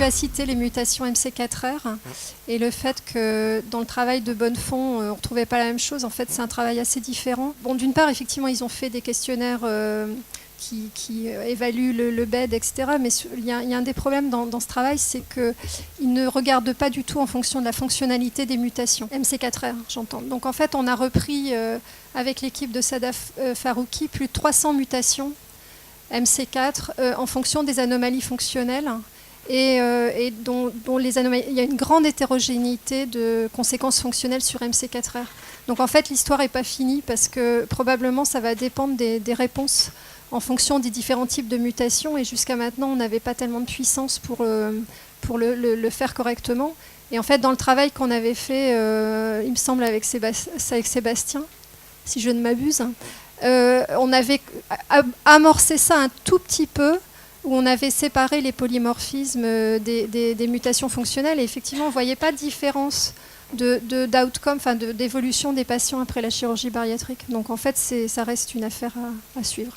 tu as cité les mutations MC4R et le fait que dans le travail de Bonnefond, on ne retrouvait pas la même chose. En fait, c'est un travail assez différent. Bon, d'une part, effectivement, ils ont fait des questionnaires qui évaluent le BED, etc. Mais il y a un des problèmes dans ce travail, c'est qu'ils ne regardent pas du tout en fonction de la fonctionnalité des mutations. MC4R, j'entends. Donc en fait, on a repris avec l'équipe de Sadaf Farouki plus de 300 mutations MC4 en fonction des anomalies fonctionnelles et dont les anomalies, il y a une grande hétérogénéité de conséquences fonctionnelles sur MC4R. Donc en fait, l'histoire n'est pas finie parce que probablement ça va dépendre des réponses en fonction des différents types de mutations et jusqu'à maintenant, on n'avait pas tellement de puissance pour le faire correctement. Et en fait, dans le travail qu'on avait fait, il me semble avec Sébastien, si je ne m'abuse, on avait amorcé ça un tout petit peu, où on avait séparé les polymorphismes des mutations fonctionnelles. Et effectivement, on ne voyait pas de différence d'outcome, enfin d'évolution des patients après la chirurgie bariatrique. Donc en fait, ça reste une affaire à suivre.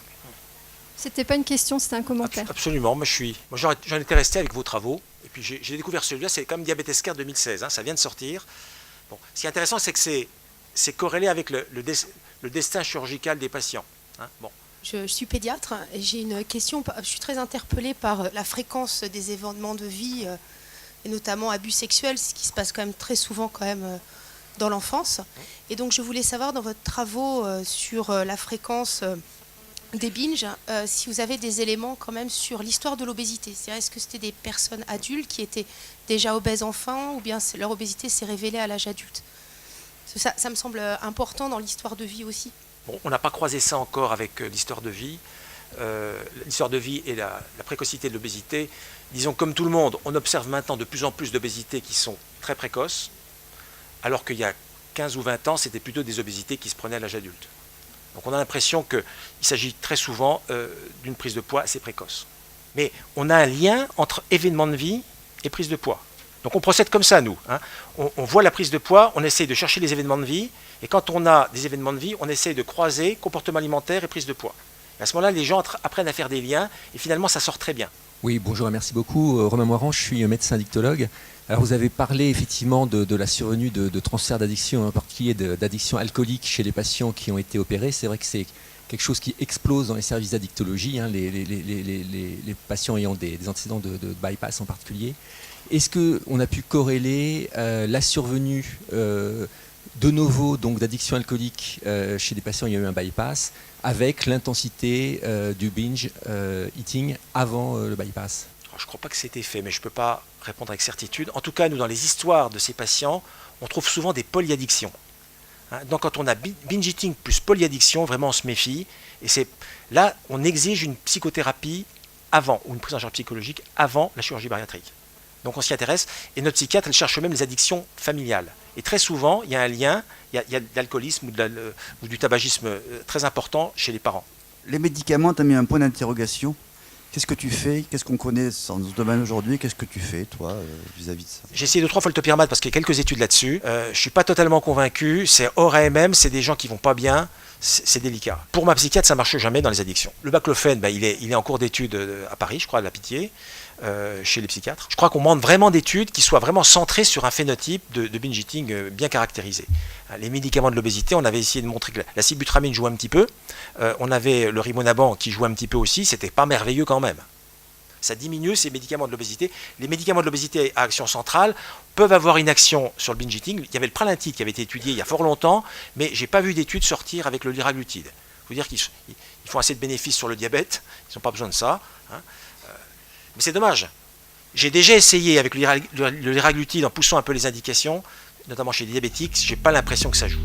C'était pas une question, c'était un commentaire. Absolument. Moi, j'en étais resté avec vos travaux. Et puis j'ai découvert celui-là, c'est comme Diabète Care 2016. Hein, ça vient de sortir. Bon, ce qui est intéressant, c'est que c'est corrélé avec le destin chirurgical des patients. Hein, bon. Je suis pédiatre et j'ai une question. Je suis très interpellée par la fréquence des événements de vie, et notamment abus sexuels, ce qui se passe quand même très souvent quand même dans l'enfance. Et donc je voulais savoir dans votre travaux sur la fréquence des binges, si vous avez des éléments quand même sur l'histoire de l'obésité. C'est-à-dire, est-ce que c'était des personnes adultes qui étaient déjà obèses enfants ou bien leur obésité s'est révélée à l'âge adulte? Ça me semble important dans l'histoire de vie aussi. Bon, on n'a pas croisé ça encore avec l'histoire de vie. L'histoire de vie et la précocité de l'obésité. Disons, comme tout le monde, on observe maintenant de plus en plus d'obésités qui sont très précoces, alors qu'il y a 15 ou 20 ans, c'était plutôt des obésités qui se prenaient à l'âge adulte. Donc on a l'impression qu'il s'agit très souvent d'une prise de poids assez précoce. Mais on a un lien entre événement de vie et prise de poids. Donc on procède comme ça, nous. Hein. On voit la prise de poids, on essaye de chercher les événements de vie, et quand on a des événements de vie, on essaye de croiser comportement alimentaire et prise de poids. Et à ce moment-là, les gens apprennent à faire des liens, et finalement, ça sort très bien. Oui, bonjour et merci beaucoup. Romain Moirand, je suis médecin addictologue. Alors vous avez parlé effectivement de la survenue de transferts d'addiction, en particulier d'addiction alcoolique chez les patients qui ont été opérés. C'est vrai que c'est quelque chose qui explose dans les services d'addictologie, hein, les patients ayant des antécédents de bypass en particulier. Est-ce qu'on a pu corréler la survenue de nouveau d'addiction alcoolique chez des patients ayant eu un bypass avec l'intensité du binge eating avant le bypass? Alors, je ne crois pas que c'était fait, mais je ne peux pas répondre avec certitude. En tout cas, nous, dans les histoires de ces patients, on trouve souvent des polyaddictions. Hein, donc quand on a binge eating plus polyaddiction, vraiment on se méfie. Et là, on exige une psychothérapie avant, ou une prise en charge psychologique avant la chirurgie bariatrique. Donc on s'y intéresse, et notre psychiatre, elle cherche même les addictions familiales. Et très souvent, il y a un lien, il y a de l'alcoolisme ou du tabagisme très important chez les parents. Les médicaments, tu as mis un point d'interrogation. Qu'est-ce que tu fais? Qu'est-ce qu'on connaît dans ce domaine aujourd'hui? Qu'est-ce que tu fais, toi, vis-à-vis de ça? J'ai essayé 2-3 fois le topiramate parce qu'il y a quelques études là-dessus. Je ne suis pas totalement convaincu. C'est hors AMM, c'est des gens qui ne vont pas bien. C'est délicat. Pour ma psychiatre, ça ne marche jamais dans les addictions. Le baclofène, il est en cours d'études à Paris, je crois, à la Pitié, chez les psychiatres. Je crois qu'on demande vraiment d'études qui soient vraiment centrées sur un phénotype de binge eating bien caractérisé. Les médicaments de l'obésité, on avait essayé de montrer que la sibutramine jouait un petit peu. On avait le rimonabant qui jouait un petit peu aussi. C'était pas merveilleux quand même. Ça diminue ces médicaments de l'obésité. Les médicaments de l'obésité à action centrale peuvent avoir une action sur le binge eating. Il y avait le pralintide qui avait été étudié il y a fort longtemps, mais je n'ai pas vu d'études sortir avec le liraglutide. Il faut dire qu'ils font assez de bénéfices sur le diabète, ils n'ont pas besoin de ça. Hein. Mais c'est dommage. J'ai déjà essayé avec le liraglutide en poussant un peu les indications, notamment chez les diabétiques, je n'ai pas l'impression que ça joue.